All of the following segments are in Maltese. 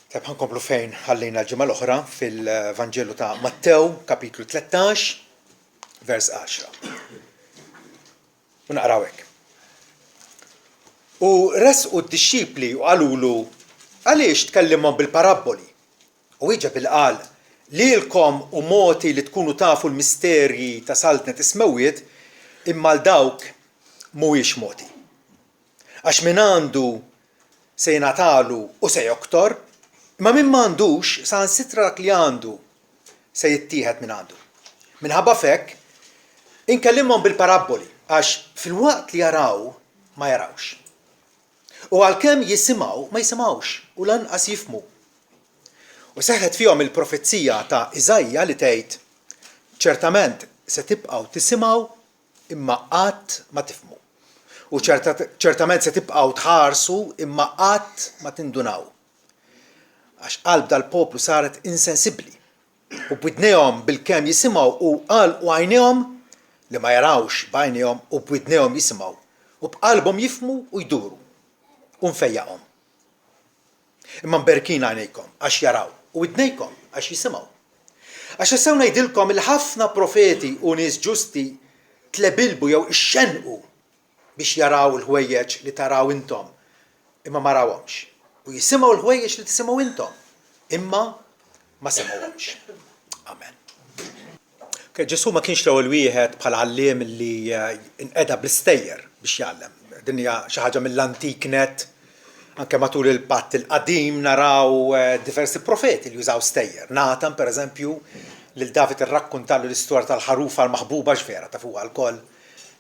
Tajb ħankomplu fejn ħallina l-ġimgħa l-oħra fil-Vanġelu ta' Mattew, kapitlu 13, vers 10. U naqraw hekk. U resqu d-dixxipli u qalulu għaliex tkellimhom bil-parabboli. U wieġeb qal lilkom u moti li tkunu tafu l-misterji ta' saltnet ismewwiet imma l-dawk mhuwiex moti. Għax min għandu se jingħatalu u se joktor, imma min m'għandux saħansitra dak li għandu se jittieħed minn għandu. Minħabba f'hekk inkellimhom bil-parabboli għax fil-waqt li jaraw ma jarawx. U għalkemm jisimgħu ma jisimgħux u lanqas jifhmu. U seħħet fihom il-profezzija ta' Iżajja li tgħid ċertament se tibqgħu tisimgħu imma qatt ma tifhmu. U ċertament se tibqgħu tħarsu imma qatt ma tindunaw. Għax qalb dal-poplu saret insensibbli u b'widnejhom bilkemm jisimgħu u għalqu għajnejhom li ma jarawx b'għajnejhom u b'widnejhom jisimgħu u b'qalbhom jifhmu u jduru u nfejjaqhom. Imma mberkin għajnejkom għax jaraw u widnejkom għax jisimgħu. Għax issew ngħidilkom il-ħafna profeti u nies ġusti tlebilbu jew ixxenqu biex jaraw il-ħwejjeġ li taraw intom imma ma rawhomx. U jisimgħu l-ħwejjeġ li tisimgħu intom imma ma semgħuhomx. Amen. Ġesu ma kienx l-ewwel wieħed bħal għalliem li inqeda bl-istejjer biex jgħallem. Din hija xi ħaġa mill-antik net, anke matul il-Patt il-Qadim naraw diversi profeti li jużaw stejjer. Natan pereżempju lil David irrakkuntallu l-istorja tal-ħarufa l-maħbuba x'vera tafuha lkoll.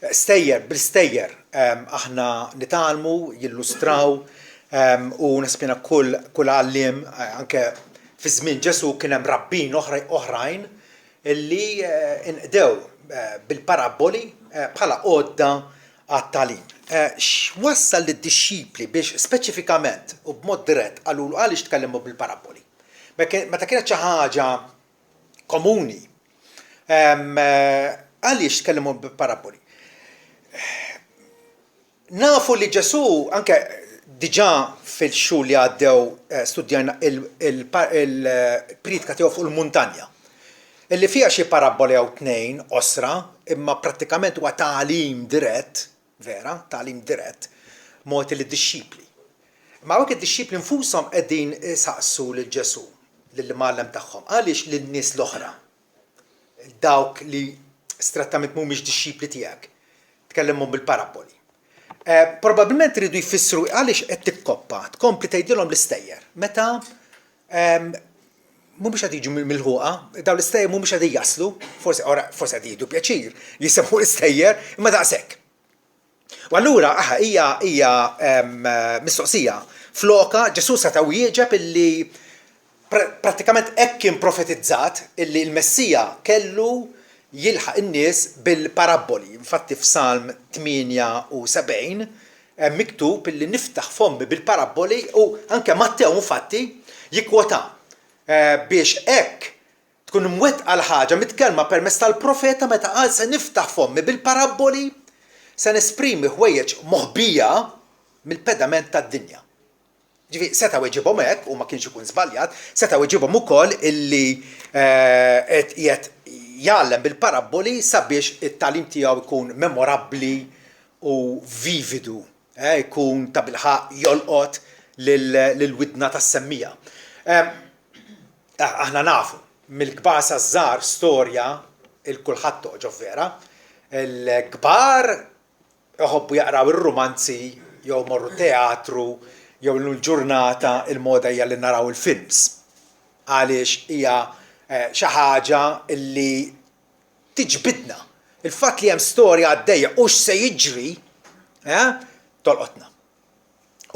Stejjer bil-stejjer aħna nitalmu, jillustraw u naspina kull għalliem anke fi żmien Ġesu kien hemm rabbin oħrajn illi inqdew bil-parabboli bħala għodda għat-tagħlim. X'wassal lid-dixxipli biex speċifikament u b'mod dirett qalulu għaliex tkellimu bil-parabboli. Meta kienet xi ħaġa komuni għaliex tkellimu bil-parabboli. Nafu li Ġesu anke diġà fil-xhur li għaddew studjajna il-pridka tiegħu fuq il-muntanja. Illi fiha xi parabboli jew tnejn osra, imma prattikament huwa tagħlim dirett, vera, tagħlim dirett, moti lid-dixxipli. Ma hawnhekk id-dixxipli nfushom qegħdin isaqsu lil Ġesu, lill-mgħallem tagħhom, għaliex lin-nies l-oħra, dawk li strettament mhumiex dixxipli tiegħek, tkellimhom bil-parabboli. Probabbilment iridu jfissru għaliex qed tikkoppa, tkompli tgħidilhom l-istejjer. Meta mhumiex qed jiġu mill-ħuqa, dawn l-istejjer mhumiex qegħdin jaslu, forsi qed jgħidu pjaċir jisimgħu l-istejjer, imma daqshekk. U allura hija mistoqsija floka Ġesu setgħu jieġeb illi prattikament hekk kien profetizzat illi l-Messija kellu jilħaq in-nies bil-parabboli. Infatti f'Salm 78 miktub illi niftaħ fommi bil-parabboli u anke Mattew infatti jikkwota biex hekk tkun mwettqa l-ħaġa mitkellma permezz tal-profeta meta qal se niftaħ fommi bil-parabboli se nesprimi ħwejjeġ moħbija mill-pedament tad-dinja. Ġifieri setgħu iġibhom hekk u ma kienx ikun żbaljat, setgħu iġibhom ukoll illi qed jgħallem bil-parabboli sabiex it-tagħlim tiegħu jkun memorabbli u vividu, jkun ta' bilħaq jolqot lil-widna tas-semmija. Aħna nafu mill-kbar saż-żgħar storja il-kulħadd toħġob vera, il-kbar jħobbu jaqraw ir-romanzi jew morru teatru jew l-ġurnata il-moda hija li naraw il-films. Għaliex hija xi ħaġa li tiġbidna. Il-fatt li hemm storja għaddejja u x'se jiġri tolqotna.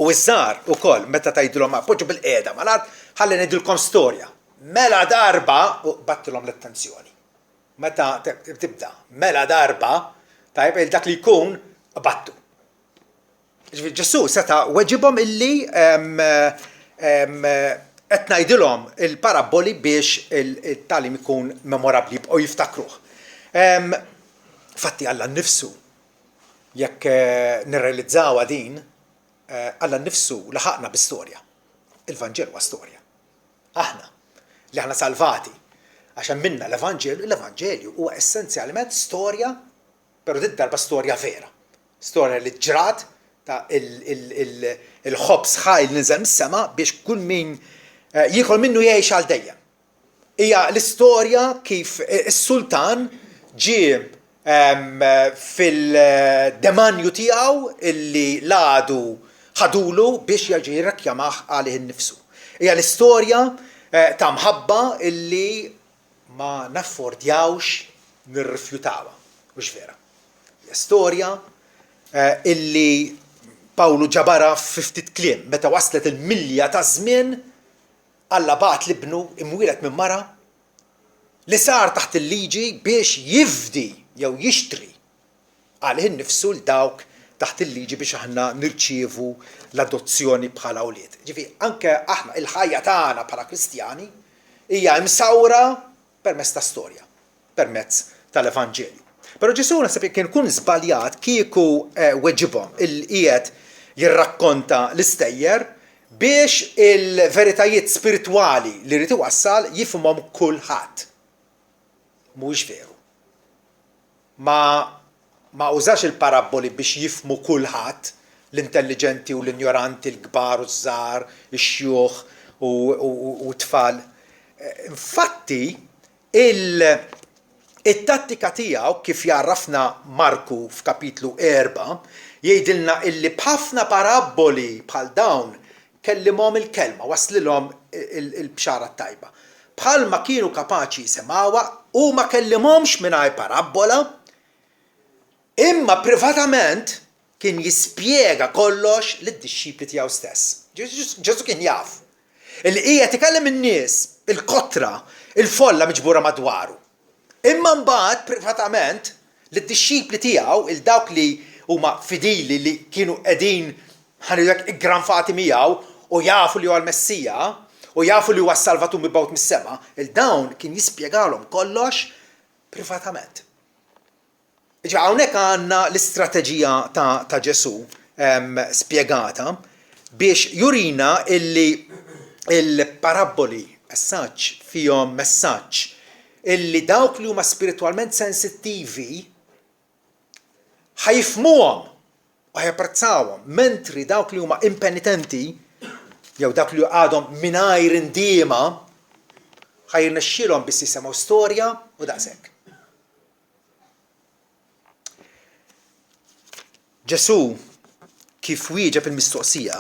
U iż-żgħar ukoll meta tgħidulhom poġġu bil-qiegħda malad ħalli ngħidilkom storja. Mela darba u battilhom l-attenzjoni. Meta tibda mela darba tajb dak li jkun battu. Ġesu seta' weġibhom illi qed ngħidilhom il-parabboli biex it-tagħlim ikun memorabbli u jiftakruh. Fatti Alla nnifsu jekk nirrealizzawha din Alla nnifsu laħaqna bi-storja. Il-Vanġel huwa storja. aħna li aħna salvati għaxan minna l-Evanġelju huwa essenzjalment storja, però dit darba storja vera. Storja li ġrat ta' il-ħobs ħajl ninżel mis-sema biex kull min jieħol minnu jgħix għal dejjem. Hija l-istorja kif is-sultan ġie fil-demanju tiegħu illi ladu ħadulu biex jerġa' jirrakjamah għalih innifsu. Hija l-istorja ta' mħabba illi ma naffordjawx nirrifjutawha, mhux vera. Hija storja illi Pawlu ġabara f'50 kliem meta waslet il-milja ta' żmien Alla bagħat l-ibnu imwieled minn mara li sar taħt il-liġi biex jifdi jew jixtri għalih innifsu l dawk taħt il-liġi biex aħna nirċievu l-adozzjoni bħala awlied. Ġifieri anke aħna il-ħajja tagħna bħala Kristjani hija msawra permezz ta' storja, permezz tal-Evanġelju. Però Ġesu naħseb kien kun żbaljat kieku weġibhom il-qiegħed jirrakkonta l-istejjer biex il-veritajiet spiritwali li rrid iwassal jifhmhom kulħadd. Mhuwiex veru. Ma użax il-paraboli biex jifhmu kulħadd, l-intelligenti u l-ignoranti, l-kbar u żgħar, ix-xjuħ u tfal. Infatti, it-tattika tiegħu kif jarrafna Marku f'kapitlu 4 jgħidilna illi b'ħafna paraboli bħal dawn kellimhom il-kelma, waslilhom il-bxara tajba. Bħalma kienu kapaċi jisimgħuha u ma kellimhomx mingħajr parabola, imma privatament kien jispjega kollox lid-dixxipli tiegħu stess. Ġesu kien jaf. Illi qiegħed ikellem in-nies, il-kotra, il-folla miġbura madwaru. Imma mbagħad privatament lid-dixxipli tiegħu il-dawk li huma fidili li kienu qegħdin ħanilek iggranfati miegħu u jafu li huwa l-Messija u jafu li huwa s-Salvatur mibgħut mis-sema, il-dawn kien jispjegalhom kollox privatament. Ġa hawnhekk għandna l-istrateġija ta' Ġesu spjegata biex jurina illi il-paraboli assaġġ fihom messaġġ illi dawk li huma spiritwalment sensittivi ħajfmuhom u ħajapprezzawhom, mentri dawk li huma impenitenti jew dawk li għadhom mingħajr indiema ħajrnexxielhom biss jisimgħu storja u daqshekk. Ġesu kif wieġeb il-mistoqsija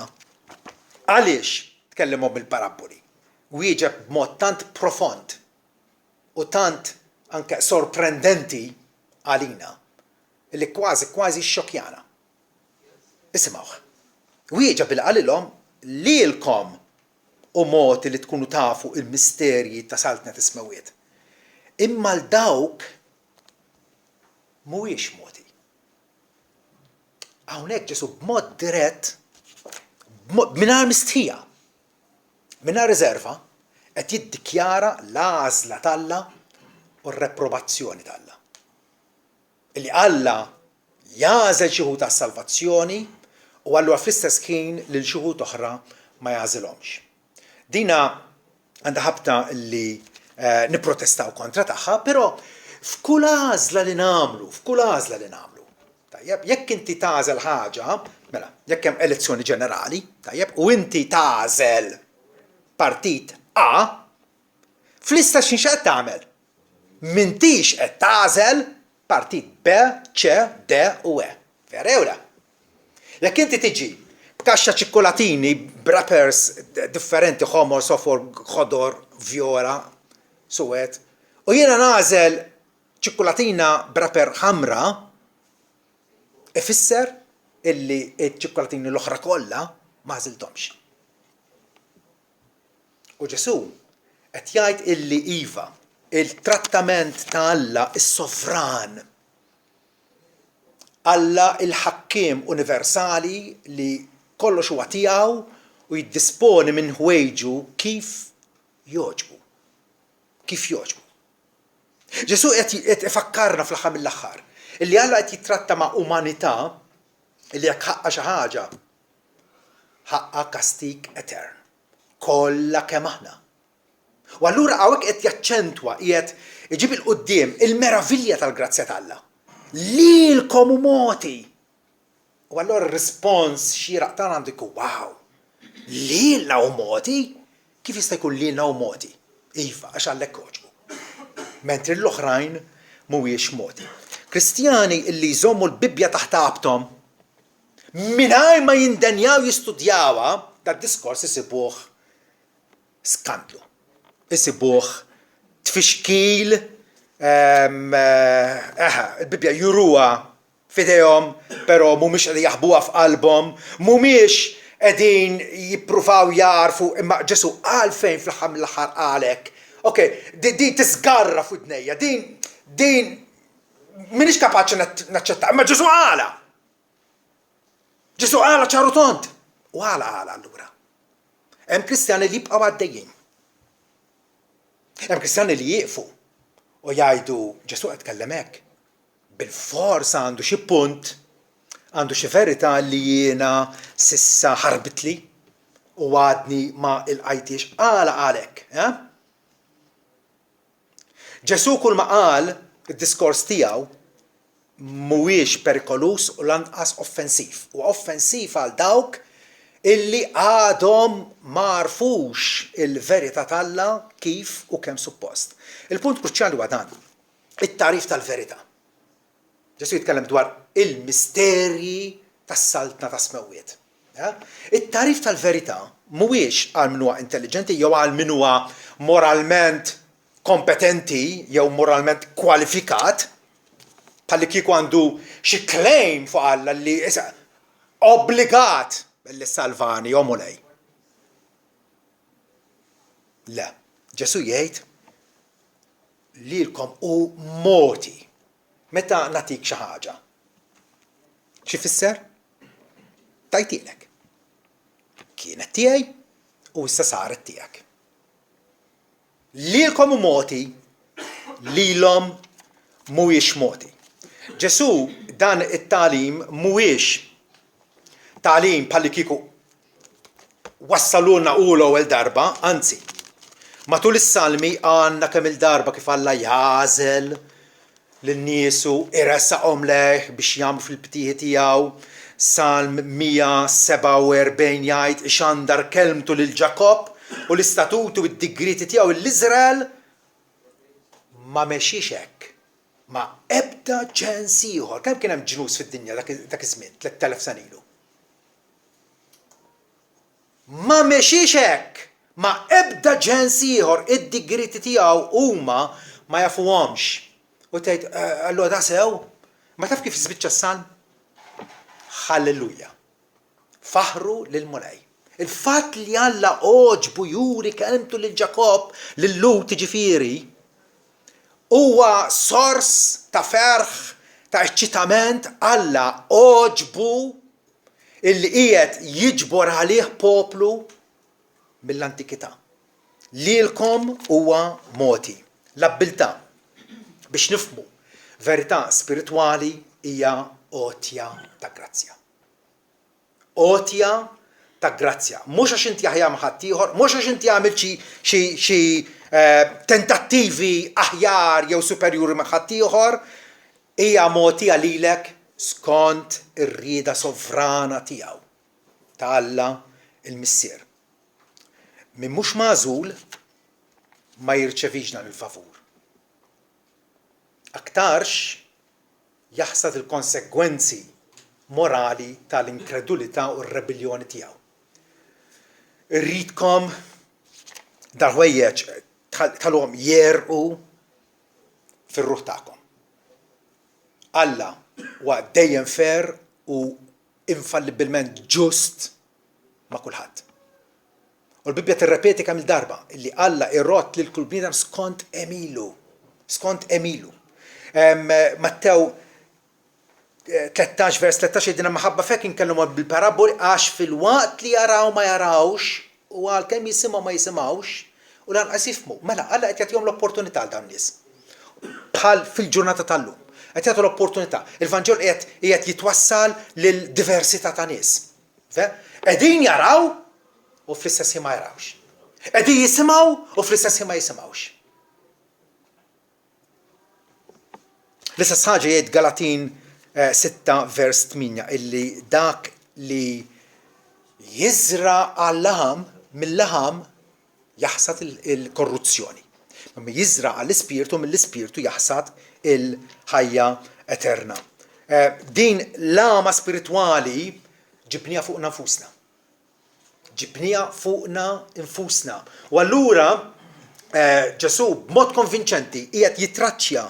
għaliex tkellimhom bil-paraboli, wieġeb b'mod tant profond u tant anke sorprendenti għalina illi kważi xokjana. Isimgħu. Wieġeb bil-qalilhom lilkom u moti li tkunu tafu il-misterji ta' Saltnet Ismawiet. Imma l-dawk mhuwiex moti. Hawnhekk Ġesu b'mod dirett mingħajr mistħija, mingħajr riserva qed jiddikjara l-għażla t'Alla u r-reprobazzjoni t'Alla. Illi Alla jagħżel xi ħud għas-salvazzjoni u allura fl-istess ħin lil xi ħud oħra ma jagħżilhomx. Dina għandha ħabta li nipprotestaw kontra tagħha, però f'kull għażla li nagħmlu, tajjeb, jekk inti tagħżel ħaġa, mela, jekk hemm elezzjoni ġenerali, tajjeb, u inti tagħżel partit A, fl-istess xi qed tagħmel. M'intix qed tagħżel partit B, C, D u E. Vera jew le? Jekk inti tiġi b'kaxxa ċikkolatini b'wrappers differenti ħomor, sofor, ħodor, vjola, suwed, u jiena nagħżel ċikkolatina b'wrapper ħamra, ifisser illi ċ-ċikkolatini l-oħra kollha ma għażilthomx. U Ġesu qed jgħid illi iva, il-trattament ta' Alla is-sovran, Alla il-ħakkiem universali li kollox huwa tiegħu u jiddisponi minn ħwejġu kif jogħġbu. Ġesu qed ifakkarna fl-aħħar mill-aħħar illi Alla qed jitratta ma' umanità illi jekk ħaqqa xi ħaġa ħaqqa kastik etern. Kollha kemm aħna. U allura hawnhekk qed jaċċentwa qiegħed iġib il-qudiem il-meravilja tal-grazzja t'Alla. Lilkom u moti. U allura r-rispons xieraq tagħna għandu jkun wow. Lilna u moti? Kif jista' jkun lilna u moti? Iva, għax għallek koġbu. Mentri l-oħrajn mhuwiex moti. Kristjani illi jżommu l-Bibja taħt qabthom mingħajr ma jindenjaw jistudjawha, dad-diskors isibuh skandlu. Isibuh tfixkil, il-Bibja juruha f'idejhom, però mhumiex qegħdin jaħbuha f'qalbhom, mhumiex qegħdin jippruvaw jarfu imma Ġesu għalfejn fl-aħħar mill-aħħar qalek. Okay, din tisgarra f'udnejja, din minix kapaċi naċċetta, imma Ġesu għala. Ġesu għala ċaru tont. U għala allura. Hemm Kristjani li jibqgħu għaddejjin. Hemm Kristjani li jieqfu u jgħidu Ġesu qed tkellem hekk. Bil-fors għandu xi punt, għandu xi verità li jiena sissa ħarbitli u għadni ma il-qajtix għala għalek. Ġesu kull ma qal id-diskors tiegħu mhuwiex perikolus u lanqas offensiv. U offensiv għal dawk illi għadhom ma rfux il-verità t'Alla kif u kemm suppost. Il-punt kruċjali huwa dan, it-tarif tal-verità. Ġesu jitkellem dwar il-misterji tas-saltna ta' Smewwiet. It-tarif tal-verità mhuwiex għal min huwa intelligenti jew għal min huwa moralment kompetenti jew moralment kwalifikat, bħalli kieku għandu xi claim fuq Alla li obbligat billi salvani jew mulej. Le, Ġesu jgħid lilkom u moti. Meta natik xi ħaġa. Xi fisser? Tajtilek. Kienet tiegħi u issa saret tiegħek. Lilkom u moti, lilhom mhuwiex moti. Ġesu dan it-tagħlim mhuwiex tagħlim bħalli kieku wassalulna u l-ewwel darba, anzi, matul is-salmi għandna kemm il-darba kif Alla jażel lin-niesu iressaqhom leh biex jagħmlu fil-ftieħi tiegħu. Salm 147 jgħid ixandar kelmtu lil Ġakob u l-istatutu id-digriti tiegħu l-Iżrael ma mexiex hekk. Ma ebda ġens ieħor. Kemm kien hemm ġnus fid-dinja dak iż-żmien, 3000 sena ilu. Ma mexiex hekk. Ma ebda ġens ieħor id-digriti tiegħu huma ma jafuhomx. U tgħid allura da sew, ma taf kif jispiċċa s-salm? Halleluja. Faħru lil mulej. Il-fatt li Alla oġbu juri kelmtu lil Ġakob lil Lut ġifieri huwa sors ta' ferħ, ta' eċċitament Alla oġbu illi qiegħed jiġbor għalih poplu mill-antikità. Lilkom huwa moti. L-abbiltà biex nifhmu verità spiritwali hija għotja ta' grazzja. Għotja ta' grazzja. Mhux għax inti aħjar ma' ħadd ieħor, mhux għax inti għamil xi tentattivi aħjar jew superjuri ma' ħadd ieħor, hija mogħtija lilek skont ir-rieda sovrana tiegħu ta' Alla il-Missier. Min mhux magħżul ma jirċevix dan il-favur. Aktarx jaħsad il-konsegwenzi morali tal-inkredulità u r-rebellioni tiegħu. Irridkom dal-ħwejjeġ tħallhom jerqu fir-ruħ tagħkom. Alla huwa dejjem fer u infallibilment ġust ma' kulħadd. U l-Bibja tirrepeti kemm il-darba illi Alla irrott lil kull bniedem skont emilu. Skont emilu. Mattew 13 vers 13 jgħidilna maħabba fek inkellmu bil-paraboli għax fil-waqt li jaraw ma jarawx u għalkemm jisimgħu ma jisimgħux u lanqas jifhmu. Mela Alla qed jagħtihom l-opportunità għal dawn nies. Bħal fil-ġurnata tal-lum. Qed jagħtu l-opportunità. Il-Vanġel qiegħed jitwassal lil diversità ta' nies. Qegħdin jaraw u fl-istess ma jarawx. qegħdin jisimgħu u fl-istess ma jisimgħux. L-istess ħaġa jgħid Galatin 6 vers 8 illi dak li jiżra għall-laħam mill-laħam jaħsad il-korruzzjoni. Ma jiżra għall-ispirtu mill-ispirtu jaħsad il-ħajja eterna. Din lama spiritwali ġibnija fuqna nfusna. Ġibnija fuqna infusna. U allura Ġesu b'mod konvinċenti qiegħed jitraċċja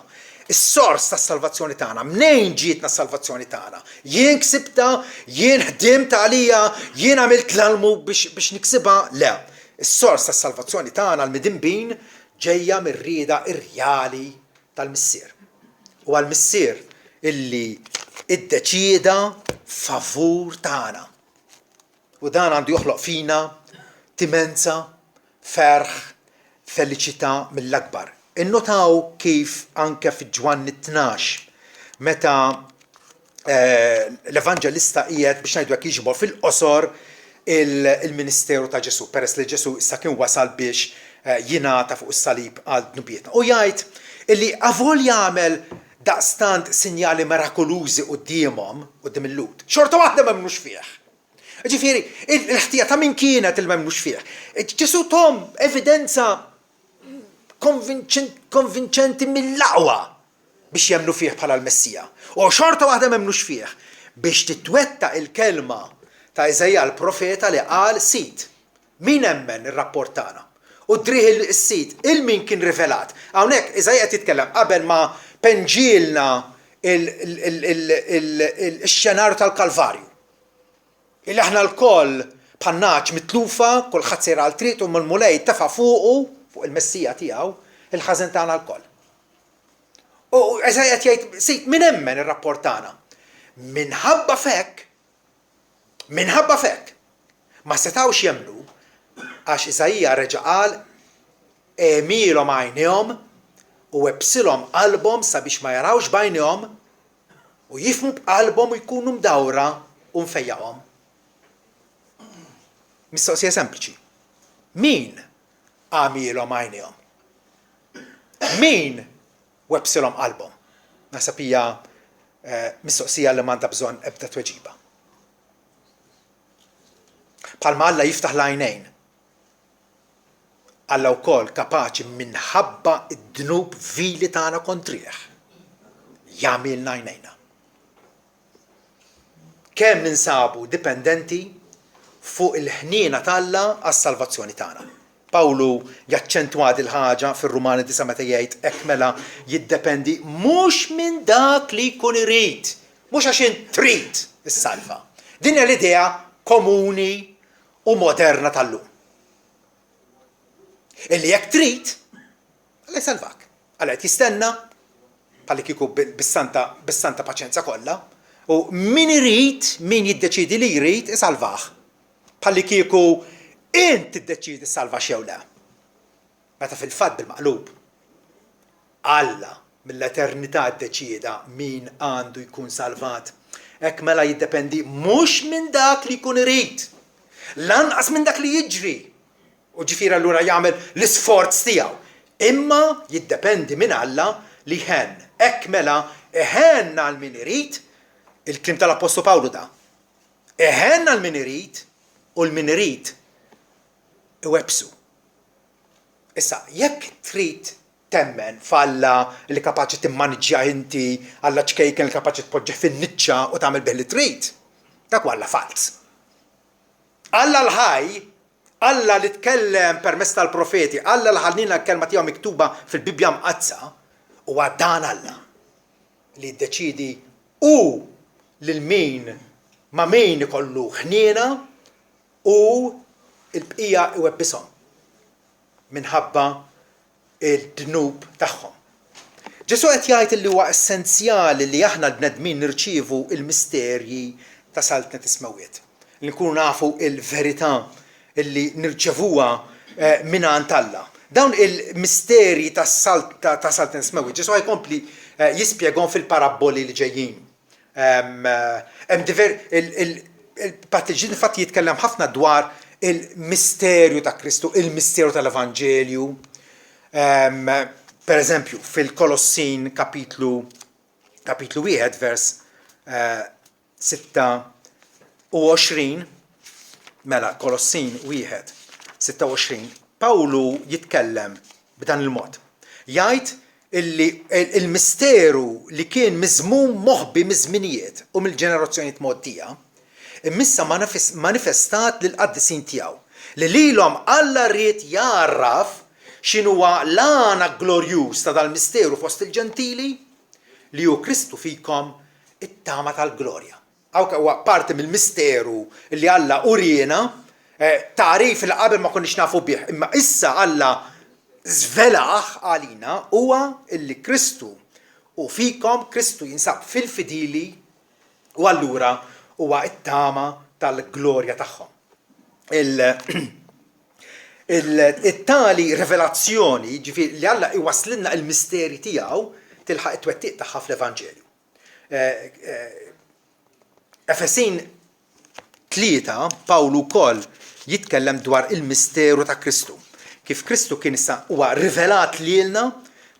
is-sors tas-salvazzjoni tagħna. Mnejn ġietna s-salvazzjoni tagħna? Jien ksibta, jien ħdimt għalija, jien għamilt l-almu biex niksibha? Le. Is-sors tas-salvazzjoni tagħna l-midinbin ġejja mir-rieda irjali tal-Missier. U għall-Missier illi iddeċieda favur tagħna. U dan għandu joħloq fina timenza, ferħ, feliċità mill-akbar. Innotaw kif anke fi Ġwanni 12 meta l-Evanġelista qiegħed biex ngħidu hekk jiġbor fil-qosor il-ministeru ta' Ġesu, peress li Ġesu issa kien wasal biex jingħata fuq is-salib għal dnubietna. U jgħid illi avol jagħmel daqstant sinjali mirakolużi qudiemhom quddiem il-Lut, xorta waħda m'hemmux fih. Ġifieri, il-ħtija ta' min kienet il m'hemmux fih. Ġesu tom evidenza konvinċenti mill-aqwa biex jemnu fih bħala l-Messija. U xorta waħda m'hemmux fih biex titwetta il-kelma ta' Iżajja l-profeta li qal sit. Min emmen ir-rapport tagħna? U driħ is-sit il-min kien rivelat. Hawnhekk Iżajja titkellem qabel ma penġilna il-xenarju tal-Kalvarju. Illi aħna l-koll pannaċ mitlufa, kull ħadd għal triq u mill-mulej tefa' fuq il-Messija tiegħu, il-ħażin tagħna l-koll. U Iżajja jgħid sit min emmen ir-rapport tagħna. Minħabba fek ma setawx jemmnu għax Iżajja reġa' qal emilhom għajnihom u websilhom qalbhom sabiex ma jarawx b'għajnihom u jifhmu b'qalbhom u jkunu mdawra u mfejjaqhom. Mistoqsija sempliċi. Min għamilhom għajnihom? Min websilhom qalbhom? Naħseb hija mistoqsija li m'għandha bżonn ebda tweġiba. Bħalma Alla jiftaħ l-għajnejn. Alla wkoll kapaċi minħabba id-dnub vili tagħna kontrih jagħmilna għajnejna. Kemm ninsabu dipendenti fuq il-ħniena t'Alla għas-salvazzjoni tagħna. Pawlu jaċċentwa il ħaġa fir-Rumani 9 meta jgħid hekk mela jiddependi mhux minn dak li jkun irid, mhux għax int trid is-salva. Din hija l-idea komuni u moderna tal-lum. Illi jekk trid, Alla jsalvak. Alla qed jistenna bħalli kieku bis-santa paċenza kollha, u min irid, min jiddeċidi li jrid isalvah. Bħalli kieku int tiddeċidi salva jew le. Meta fil-fatt bil-maqlub Alla mill-eternità ddeċieda min għandu jkun salvat. Hekk mela jiddependi mhux minn dak li jkun irid, lanqas minn dak li jiġri. U ġifieri allura jagħmel l-isforz tiegħu. Imma jiddependi minn Alla li ħen. Hekk mela iħenna għal min irid, il-klim tal-Apostolu Pawlu da. Iħenna għal min irid u l-min irid iwebsu. Issa, jekk trid temmen f'Alla li kapaċi timmaniġġja inti, Alla ċkejken li kapaċi tpoġġeħ fin-niċċa u tagħmel bih li trid, dak huwa Alla fals. Alla l-ħaj, Alla li tkellem permezz tal-profeti, Alla l-ħallina l-kelma tiegħu miktuba fil-Bibja mqazza, huwa dan Alla li jiddeċidi u lil min ma' min ikollu ħniena u il-bqija iwebbishom minħabba il-dnub tagħhom. Ġesu qed jgħid li huwa essenzjali li aħna l-bnedmin nirċievu il-misterji ta' saltna tismawiet. Li nkunu nafu il-verità illi nirċevuha mingħand Alla. Dawn il-misterji ta' saltna tismawiet Ġesu jkompli jispjegahom fil-paraboli li ġejjin. Il-Pattiġin fatt jitkellem ħafna dwar il-misterju ta' Kristu, il-misterju tal-Evanġelju. Per eżempju, fil-Kolossin kapitlu 1, vers 26, mela Kolossin 1, 26, Pawlu jitkellem b'dan il-mod. Jgħid illi il-misteru li kien miżmum moħbi miż-żminijiet u mill-ġenerazzjonijiet moddija, immissa manifestat lill-qaddisin tiegħu li lilhom Alla rrid jarraf x'inhuwa l-għana glorjuż ta' dal-misteru fost il-ġentili li hu Kristu fikom it-tama tal-glorja. Hawn huwa parti mill-misteru li Alla urjena tarif li qabel ma konniex nafu bih, imma issa Alla żvelaħ għalina huwa illi Kristu u fikom Kristu jinsab fil-fidili u allura huwa it-tama tal-glorja tagħhom. Il-tali revelazzjoni ġifieri li Alla iwaslilna il-misteri tiegħu tilħaq it-twettiq tagħha fl-Evanġelju. Efesin 3 Pawlu wkoll jitkellem dwar il-misteru ta' Kristu. Kif Kristu kien issa huwa rivelat lilna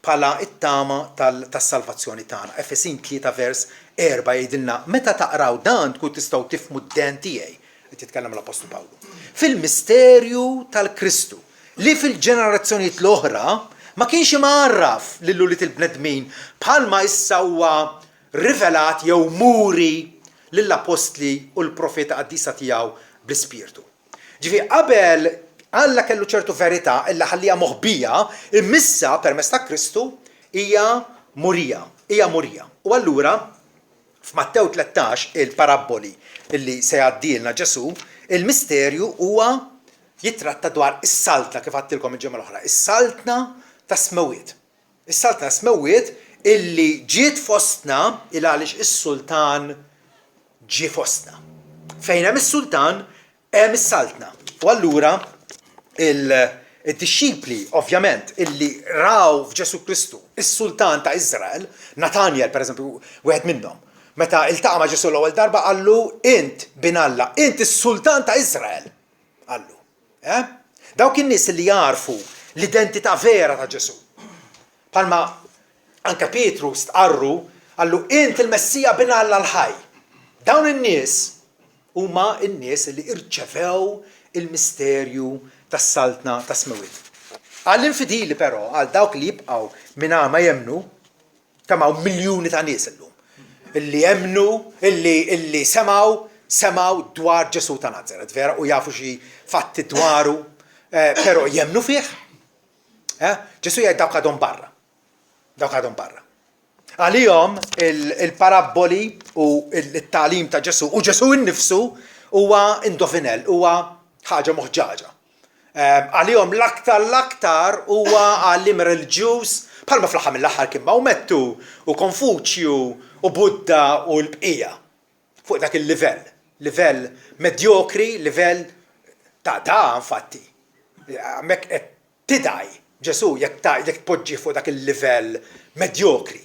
bħala it-tama tas-salvazzjoni tagħna. Efesin 3 vers 4 jgħidilna meta taqraw dan tkun tistgħu tifhmu d-den tiegħi qed jitkellem l-Apostlu Pawlu. Fil-misterju tal-Kristu li fil-ġenerazzjonijiet l-oħra ma kienx imgħarraf lill-uliet il-bnedmin bħalma issa huwa rivelat jew muri lill-apostli u l-profeta qaddisa tiegħu bl-Ispirtu. Ġifieri qabel Alla kellu ċertu verità illa ħallija moħbija, immissa permezz ta' Kristu hija murija. U allura f'Mattew 13 il-paraboli illi se jgħaddilna Ġesu, il-misterju huwa jitratta dwar is-saltna kif għattilkom il-ġimgħa l-oħra, is-saltna ta' Smewiet. Is-saltna ta' Smewiet illi ġiet fostna il għaliex is-sultan ġie fostna. Fejn hemm is-sultan hemm is-saltna. U allura il-disċipli, ovvjament, illi raw f'Ġesu Kristu, is-sultan ta' Izrael, Natanjel, per eżempju, wieħed minnhom, meta iltaqa' ma' Ġesu l-ewwel darba qallu int bin Alla, int is-sultan ta' Izrael. Qallu. Dawk in-nies li jarfu l-identità vera ta' Ġesu. Palma anke Petru stqarru qallu int il-Messija bin Alla l-ħaj. Dawn in-nies huma n-nies li irċevew il-misterju tas-saltna ta' Smewiet. Għall-infidili però, għal dawk li jibqgħu mingħajr ma jemnu, kemm hawn miljuni ta' nies illum. Illi jemnu, illi semaw dwar Ġesu ta' Nazaret, vera, u jafu xi fatti dwaru, però jemnu fih. Ġesu jgħid dawk għadhom barra. Għalihom il-paraboli u il-talim ta' Ġesu u Ġesu innifsu huwa indovinell, huwa ħaġa moħġaġa. Għalihom l-aktar huwa għallim reliġjuż bħalma fl-aħħar mill-aħħar kien Maomettu u Konfuċju u Buddha u l-bqija. Fuq dak il-livell medjokri, livell ta' infatti. Hemmhekk qed tidaj Ġesu jekk tpoġġi fuq dak il-livell medjokri.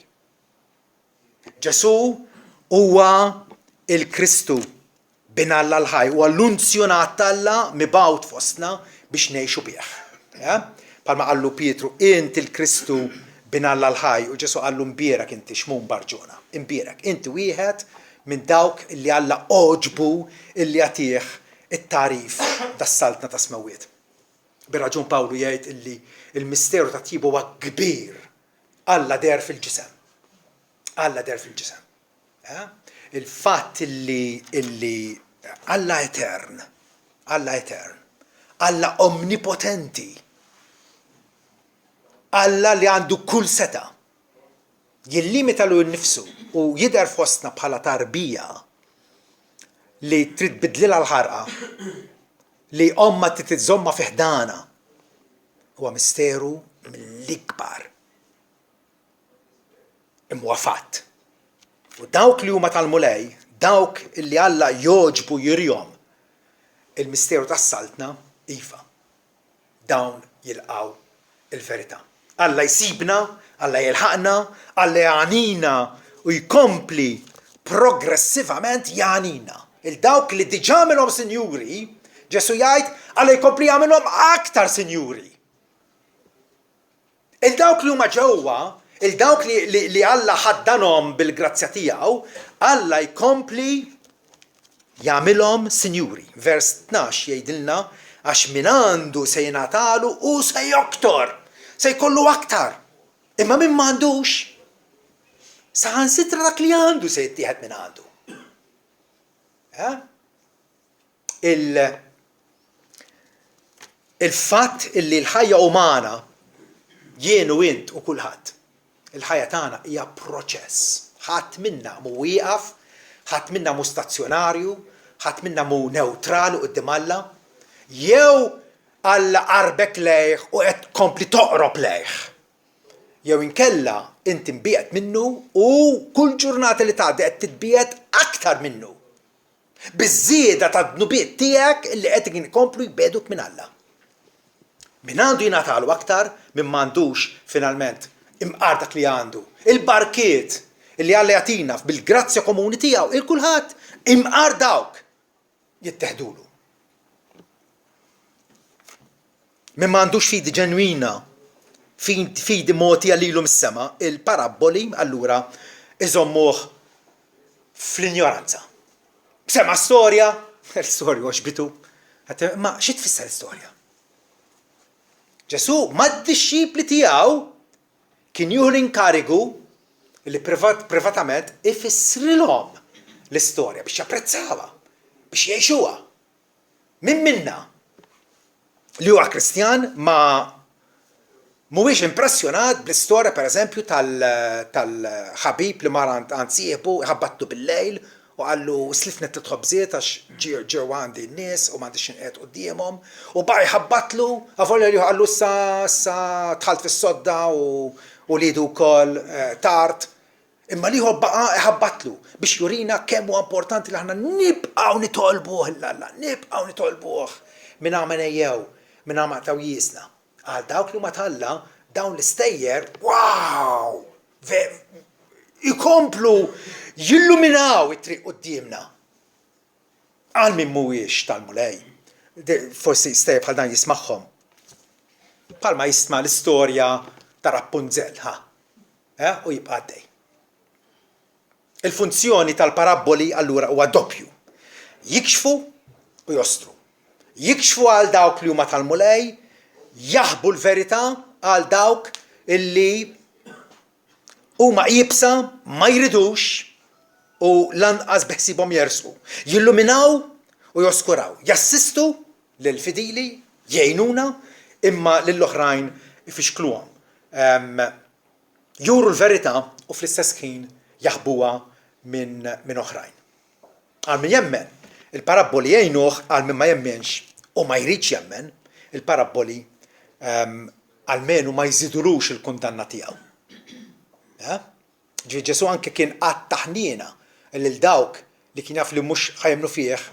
Ġesu huwa il-Kristu bin Alla l-ħaj huwa l-unzjonat Alla mibgħut fostna biex ngħixu bih. Palma qallu Pietru, int il-Kristu bin Alla l-ħaj u Ġesu qallu mbierek inti xmum barġuna. Imbierek, inti wieħed minn dawk illi Alla oġbu illi jagħtih it-tarif tas-saltna ta' Smewiet. Bir-raġun Pawlu jgħid illi il-misteru ta' tjibu huwa kbir. Alla der fil-ġisem. Il-fatt illi Alla etern, Alla omnipotenti, Alla li għandu kull seta, jillimita lu nnifsu u jidher fostna bħala tarbija li trid bidlilha l-ħarqa, li omma titiżomma fiħdana, huwa misteru mill-ikbar. Imma fatt. U dawk li huma tal-mulej, dawk illi Alla joġbu jirjom il-misteru tas-saltna, iva. Dawn jilqgħu il-verità. Alla jsibna, Alla jilħaqna, Alla jgħanina u jkompli progressivament jgħanina. Il-dawk li diġà minnhom sinjuri Ġesu jgħid Alla jkompli jagħmilhom aktar sinjuri. Il-dawk li huma ġewwa, il-dawk li Alla ħaddanhom bil-grazzja tiegħu, Alla jkompli jagħmilhom sinjuri. Vers 12 jgħidilna għax min għandu se jingħatalu u se joktor, se jkollu aktar. Imma min m'għandux, saħansitra dak li għandu se jittieħed minn għandu. Il-fatt illi l-ħajja umana jien u int u kulħadd, il-ħajja tagħna hija proċess. Ħadd minna mu wieqaf, ħadd minna mu stazzjonarju, ħadd minna mu neutrali quddiem Alla, jew Alla qarbek lejh u qed tkompli toqrob lejh. Jew inkella inti mbiegħed minnu u kull ġurnata li tgħaddi qed titbiegħed aktar minnu. Biż-żieda tad-dnubiet tiegħek li qed ikomplu jbeduk minn Alla. Min għandu jingħatalu aktar, min m'għandux finalment imqar dak li għandu. Il-barkiet li Alla jagħtina bil-grazzja komuni tiegħu il-kulħadd imqar dawk jitteħdulu. Min m'għandux fidi ġenwina, fidi moti għalilu mis-sema, il-parabboli allura iżommuh fl-ignoranza. Sema storja, l-storja oġbitu, ma xi tfisser l-storja? Ġesu mad-disċipli tiegħu kien jieħu l-inkarigu li privatament ifissrilhom l-istorja biex japprezzawha, biex jgħixuha. Min minna li huwa Kristjan ma mhuwiex impressjonat bl-istorja pereżempju tal-ħabib li mar għand sieħbu ħabbattu bil-lejl u għallu slifnet titħobżiet għax ġew għandi n-nies u m'għandix inqiegħed qudiemhom u baqgħu jħabbatlu avolja li għallu sa tħalt fis-sodda u lidu wkoll tard. Imma liħu baqa ħabbatlu biex jurina kemm huwa importanti li aħna nibqgħu nitolbuh l-Alla, nibqgħu nitolbuh minn għamel ejjew, minn għamel tawjisna. Għal dawk li ma Alla dawn l-istejjer, wow! Ikomplu jilluminaw it-triq qudiemna. Għal min mhuwiex tal-mulej. Forsi stejjer bħal dan jismagħhom. Bħalma jisma' l-istorja ta' Rapunzel, u jibqa' għaddej. Il-funzjoni tal-parabboli allura huwa doppju. Jikxfu u jostru. Jikxfu għal dawk li huma tal-mulej, jaħbu l-verità għal dawk illi huma jibsa ma jridux u lanqas beħsibhom jersqu. Jilluminaw u joskuraw. Jassistu lill-fidili, jgħinuna, imma lill-oħrajn ifixkluhom. Juru l-verità u fl-istess ħin jaħbuha minn oħrajn. Għal min jemmen, il-parabboli jgħinuh għal min ma jemmenx u ma jridx jemmen, il-parabboli għalmenu ma jżidulux il-kundanna tiegħu. Ġesu anke kien qatt taħnina lil dawk li kien jaf li mhux ħajemnu fih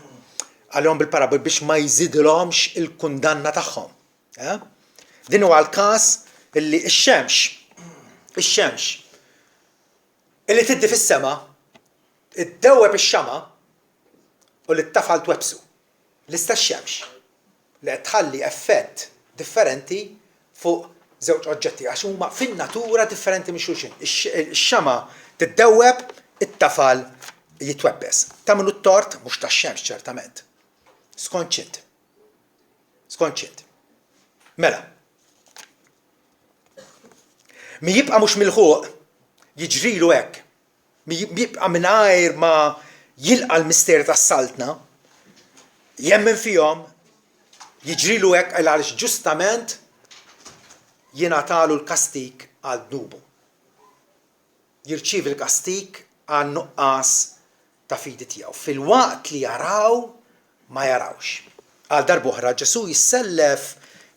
għalihom bil-parabboli biex ma jżidulhomx il-kundanna tagħhom. Din huwa l-każ illi x-xemx illi tiddi fis-sema, iddewweb ix-xama u li ttafal twebsu. L-istess xemx li qed tħalli effett differenti fuq żewġ oġġetti għax huma fin-natura differenti minn xulxin. Ix-xama tiddewweb, it-tafal jitwebbes. Tagħmlu t-tort mhux tax-xemx ċertament. Skont xint. Mela. Mi jibqa' mhux milħuq jiġrilu hekk. Mi jibqa' mingħajr ma jilqa' l-mister tas-saltna, jemmen fihom, jiġrilu hekk għaliex ġustament jingħatalu l-kastik għal dnubu. Jirċievi l-kastik għal nuqqas ta' fidi tiegħu. Fil-waqt li jaraw ma jarawx. Għal darb'oħra Ġesu jissellef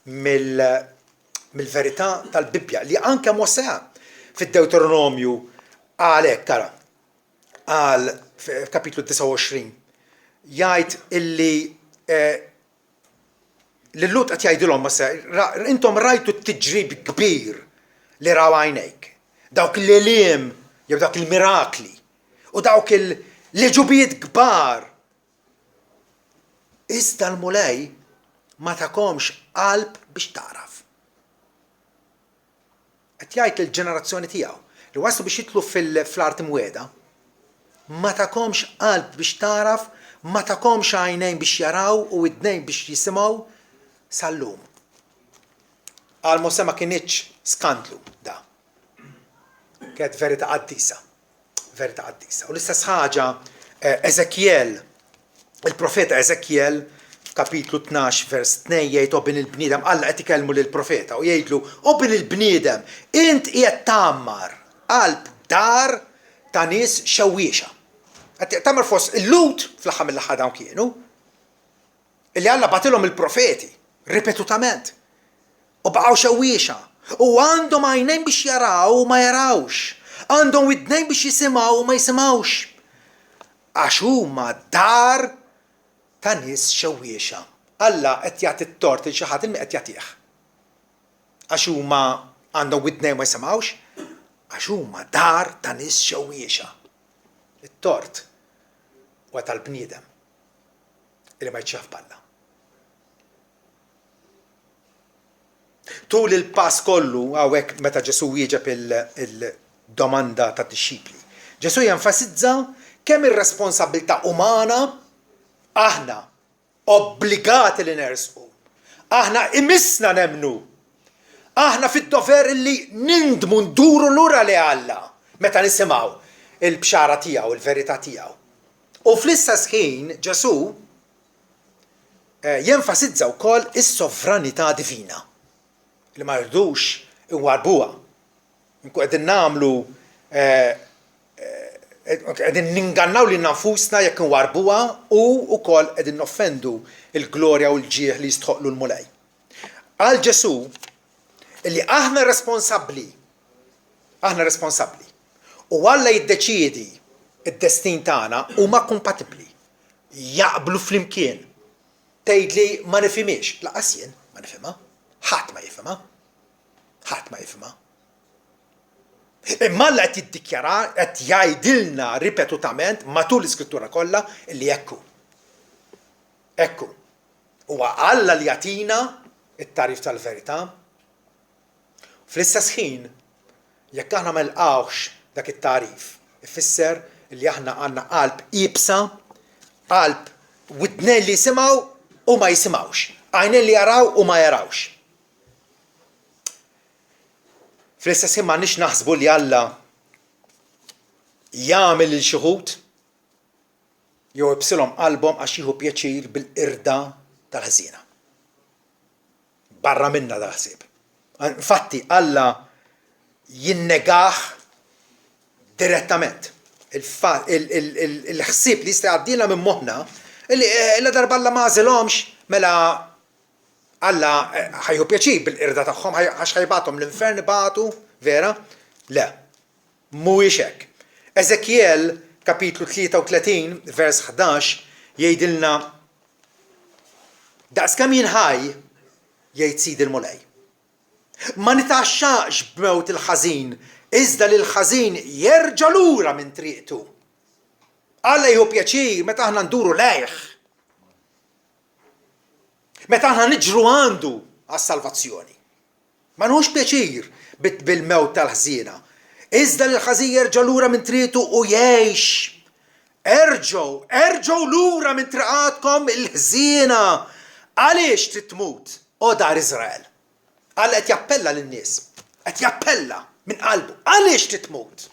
mill-verità tal-Bibbja li anke Mosè fid-Deuteronomju għal hekk tara. Għal kapitlu 29 jgħid illi l-Lut qed jgħidilhom Mosè, intom rajtu t-tiġrib kbir li raw għajnejk. Dawk l-eliem jew dawk il-mirakli u dawk l-ġubijiet kbar. iżda l-mulej ma takomx qalb biex taraf. Qed jgħid lill-ġenerazzjoni tiegħu li waslu biex jitlu fl-art imwiegħda, ma takomx qalb biex taraf, ma takomx għajnejn biex jaraw u idnejn biex jisimgħu sal-lum. Għal-Mose ma kienitx skandlu da. Kienet verità qaddisa. Verità qaddisa. U l-istess ħaġa Eżekjel, il-profeta Eżekjel, kapitlu 12, vers 2 jgħid obin il-bniedem, Alla qed ikellmu lill-profeta u jgħidlu obin il-bniedem, int qiegħed tagħmmar qalb dar ta' nies xewwiexa. Qed tagħmar fost il-Lut fl-aħħar mill-aħħar dawn kienu illi Alla bagħtilhom il-profeti ripetutament u baqgħu xewwiexa u għandhom għajnejn biex jaraw u ma jarawx, għandhom widnejn biex jisimgħu u ma jisimgħux. Għax huma dar ta' nies xewwiexa. Alla qed jagħti t-tort il xi ħadd illi qed jagħtih. Għax huma għandhom widnejn ma jisimgħux, għax huma dar ta' nies xewwiexa. It-tort huwa tal-bniedem illi ma jitxaf Alla. Tul il-pass kollu hawnhekk meta Ġesu wieġeb il-domanda ta' dixxipli. Ġesu jenfasizza kemm ir-responsabbiltà umana aħna obbligati li nersqu. Aħna imissna nemnu. Aħna fid-dover li nindmu nduru lura li Alla meta nisimgħu il-bxara tiegħu, il-verità tiegħu. U fl-istess ħin Ġesu jenfasizza wkoll is-sovranità divina li ma jrdux inwarbuha. Nkun qegħdin nagħmlu qegħdin ningannaw lil nafusna jekk inwarbuha u wkoll qegħdin noffendu il-glorja u l-ġieħ li jistħoqlu l-mulej. Qal Ġesu li aħna responsabbli u Alla jiddeċiedi id-destin tagħna huma kompatibbli. Jaqblu flimkien. Tgħidli ma nifhimiex, laqas jien ma nifhimha. Ħadd ma jifhimha. Ħadd ma jifhimha. Imma Alla qed jiddikjara, qed jgħidilna ripetutament matul l-Iskrittura kollha li hekk. Ekku. Huwa Alla li jagħtina it-tarif tal-verità. Fl-istess ħin, jekk aħna ma nilqgħux dak it-tarif, ifisser li aħna għandna qalb iebsa, qalb widnejn li jisimgħu u ma jisimgħux, għajnejn li jaraw u ma jarawx. Fl-istess ħin m'għandniex naħsbu li Alla jagħmel lil xi ħud jew ibsilhom qalbhom għax jieħu pjaċir bil-qirda tal-ħżiena. Barra minna da ħsieb. Infatti Alla jinnegah direttament. Il-ħsieb li jista' jgħaddilna minn moħħna illi darba Alla ma għażilhomx mela Alla ħajħu pjaċir bil-qirda tagħhom għax ħajbathom l-infern ibatu, vera? Le, mhuwiex hekk. Eżekjel kapitlu 33 vers 11 jgħidilna daqskemm jien ħaj jgħid Sidi l-mulej. Ma nitaxxaqx b'mewt il-ħażin, iżda li l-ħażin jerġa' lura minn triqtu. Alla jieħu pjaċir meta aħna nduru lejh. Meta aħna niġru għandu għas-salvazzjoni. Ma nħux pjaċir bil-mewt tal-ħżiena. Iżda li l-ħażin jerġa' lura minn triqtu u jgħix. Erġgħu lura minn triqatkom il-ħżiena. Għaliex trid tmut, o dar Iżrael? Alla qed jappella lin-nies, qed jappella minn qalbu. Għaliex trid tmut?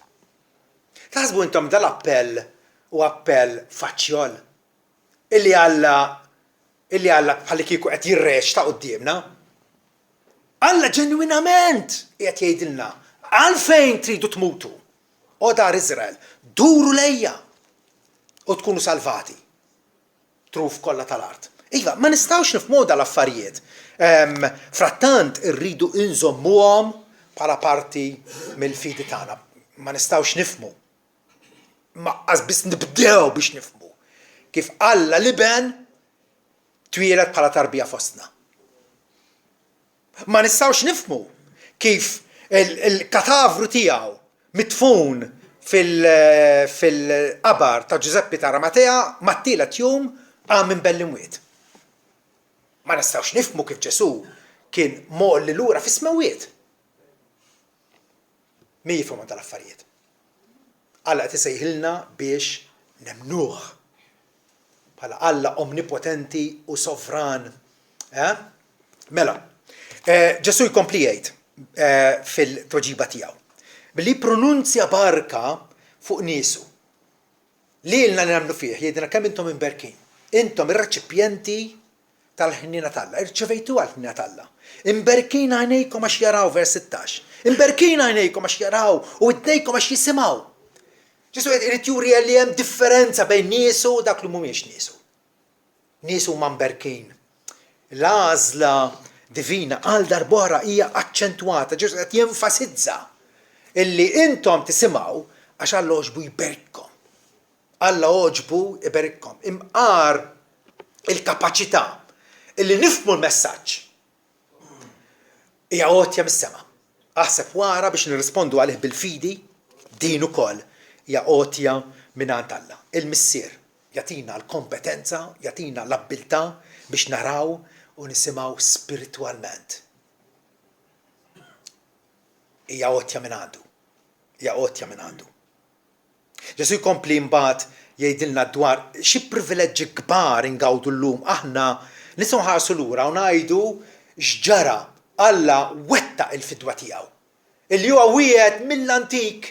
Taħsbu intom dal-appell u appell faċjol illi Alla bħalli kieku qed jirrex ta' qudiemna. Alla ġenwinament qed jgħidilna għalfejn tridu tmutu. O dar Iżrael, duru lejja u tkunu salvati. Truf kollha tal-art. Iva, ma nistgħux nifhmu dal-affarijiet. Frattant irridu inżommuhom bħala parti mill-fidi tagħna. Ma nistgħux nifhmu. Ma biss nibdew biex nifhmu. Kif Alla liben twielet bħala tarbija fostna. Ma nistgħux nifhmu kif il-katavru tiegħu mitfun fil-qabar ta' Giuseppe ta' Ramatea mat-tielet jum għam minn bell imwiet. Ma nistgħux nifhmu kif Ġesu kien moqli lura fis-smawiet. Min jifhmu tal-affarijiet. Alla qed isejħilna biex nemnuh bħala Alla omnipotenti u sovran. Mela, Ġesu jkompli jgħid fil-tweġiba tiegħu billi pronunzja barka fuq niesu. Lilna li nagħmlu fih, jgħidilna kemm intom imberkin. Intom ir-reċipjenti tal-ħnina talla, irċevejtu għal-ħnina talla. Imberkin għajnejkom għax jaraw, vers 16. Imberkin għajnejkom għax jaraw u id-dejkom għax jisimaw. Ġesu irid juri li hemm differenza bejn niesu u dak li mhumiex niesu. Niesu huma mberkin. L-għażla divina għal darbora hija aċċentwata, Ġesu qed jenfasizza illi intom tisimgħu għax Alla oġbu jberikkom. Alla oġbu iberikkom. Imqar il-kapaċità illi nifhmu l-messaġġ hija għotja mis-sema. Aħseb wara biex nirrispondu għalih bil-fidi, din ukoll hija għotja mingħand Alla. Il-missier jagħtina l-kompetenza, jagħtina l-abbiltà biex naraw u nisimgħu spiritwalment. Hija għotja minn għandu. Hija għotja minn għandu. Ġesu jkompli mbagħad jgħidilna dwar xi privileġġi kbar ingawdu llum aħna nistgħu nħarsu lura u ngħidu x'ġara Alla wettaq il-fidwa tiegħu. Illi huwa wieħed mill-antik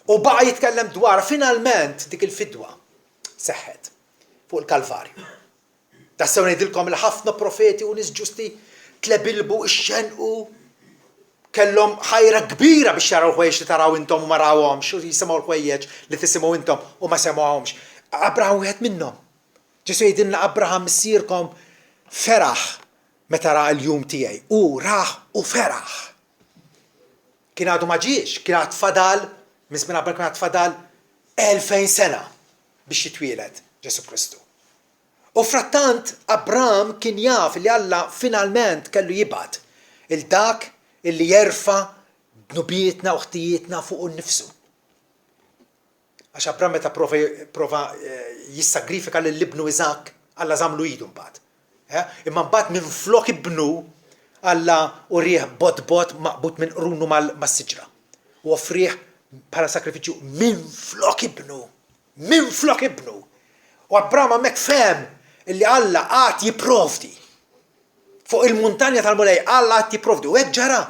u baqa' jitkellem dwar finalment dik il-fidwa seħħet fuq il-Kalvarju. Tassew ngħidilkom li ħafna profeti u nies ġusti tlebilbu ixxenqu kellhom ħajra kbira biex jaraw ħwejjeġ li taraw intom u ma rawhomx, u jisimgħu l-ħwejjeġ li tisimgħu intom u ma semgħuhomx. Abraham wieħed minnhom. Ġesu jgħidilna Abraham missierkom feraħ meta ra l-jum tiegħi. U raħ u feraħ. Kien għadu ma ġiex, kien għad fadal, minn Abraham kien għad fadal 2000 sena biex jitwieled Ġesu Kristu. U frattant Abraham kien jaf li Alla finalment kellu jibgħat il-dak illi jerfa nubietna u ħtijietna fuq nifsu. Għax Abraham meta prova jissagrifika lill-ibnu Iżak, Alla żamlu idu mbagħad. Imma mbagħad minflok ibnu Alla urih bot maqbut minn qrunu mas-siġra. U offrih bħala sakrifiċċju minflok ibnu. Minflok ibnu. U Abraham hemmhekk fehem illi Alla qatt jipprovdi. Fuq il-muntanja tal-Mulej Alla qatt jipprovdi u hekk ġara.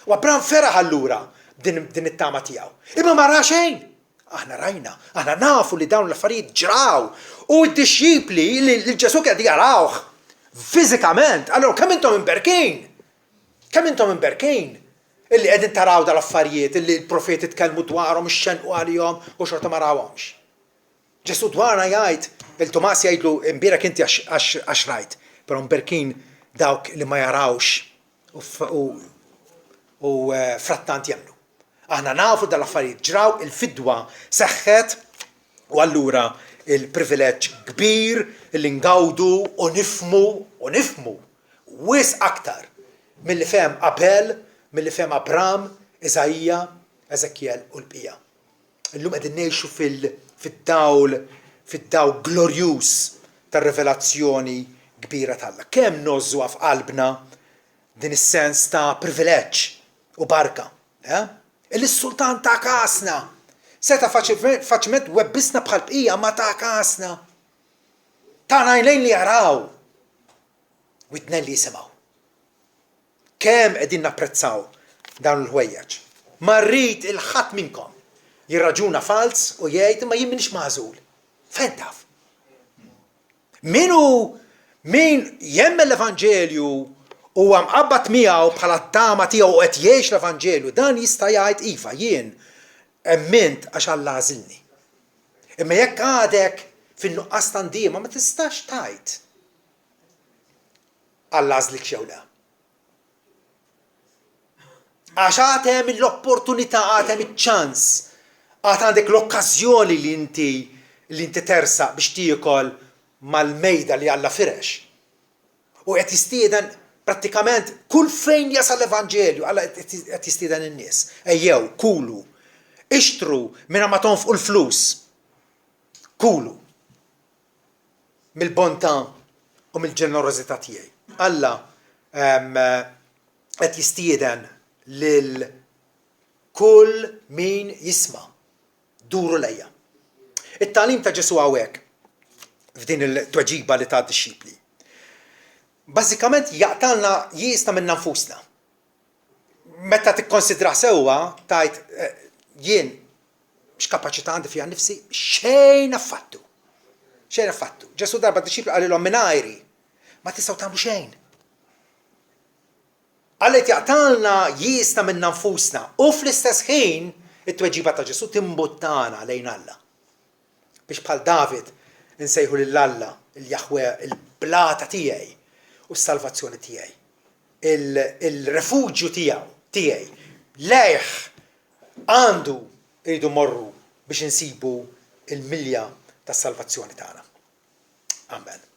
U Abraham feraħ allura din it-tama tiegħu. Imma ma ra xejn. Aħna rajna, aħna nafu li dawn l-affarijiet ġraw u d-disċipli li Ġesu kien jarawh fiżikament. Allura kemm intom imberkin? Kemm intom imberkin? Illi qegħdin taraw dal-affarijiet illi l-profeti tkellmu dwarhom ixxenqu għalihom u xorta ma rawhomx. Ġesu dwarna jgħid, il-Tomas jgħidlu imbierek inti għax rajt, però mberkin dawk li ma jarawx u frattant jemnu. Aħna nafu dal-affarijiet ġraw, il-fidwa seħħet u allura il-privileġġ kbir li ngawdu u nifhmu wis aktar milli fehem Abel, milli fehem Abraham, Eżajja, Eżekjel u l-bqija. Illum qegħdin ngħixu fid-dawl glorjuż tar-rivelazzjoni kbira tal-Alla. Kemm nożżuha f'qalbna din is-sens ta' privileġġ u barka. Il-sultan ta' kasna. Seta faċilment webbisna bħal bqija ma ta' kasna. Ta' ngħinlejn li jaraw. Widnejn li jisimgħu. Kemm qegħdin napprezzaw dawn il-ħwejjeġ. Ma rrid il-ħadd minnkom jirraġuna fals u jgħid ma jien m'iniex magħżul. Fejn taf? Min jemmel l-Evanġelju u mqabbad miegħu bħala t-tama tiegħu u qed jgħix l-Evanġelju, dan jista' jgħid iva jien emmint għax Alla għażilni. Imma jekk għadek fin-nuqqas tandiema ma tistax tgħid Alla għażlik jew le. Għax għatem l-opportunità, għatem iċ-ċans, għat għandek l-okkażjoni li inti tersaq biex tiekol mal-mejda li Alla firex. U qed jistieden prattikament kull fejn jasal l-Evanġelju, Alla qed jistieden in-nies. Ejjew, kulu, ixtru minn ma tonfqu l-flus. Kulu. Mill-bontà u mill-ġenerożità tiegħi. Alla qed jistieden lil kull min jisma' duru lejja. It-tagħlim ta' Ġesu hawnhekk f'din il-tweġiba li ta' dixxipli. Bażikament jaqtalna jista' minn nfusna. Meta tikkonsidra sewwa tajt jien x'kapaċità għandi fiha nnifsi xejn affattu. Xejn affattu. Ġesu darba d-dixxipli qalilhom mingħajri ma tistgħu tagħmlu xejn. Għallet jaqtalna jista' minn nfusna u fl-istess ħin it-tweġiba ta' Ġesu timbuttana lejn Alla. Biex bħal David insejħu lil Alla, il-Jahwe, il-blata tiegħi u s-salvazzjoni tiegħi. Il-refuġju tiegħi. Lejh għandu iridu morru biex insibu il-milja tas-salvazzjoni tagħna. Amen.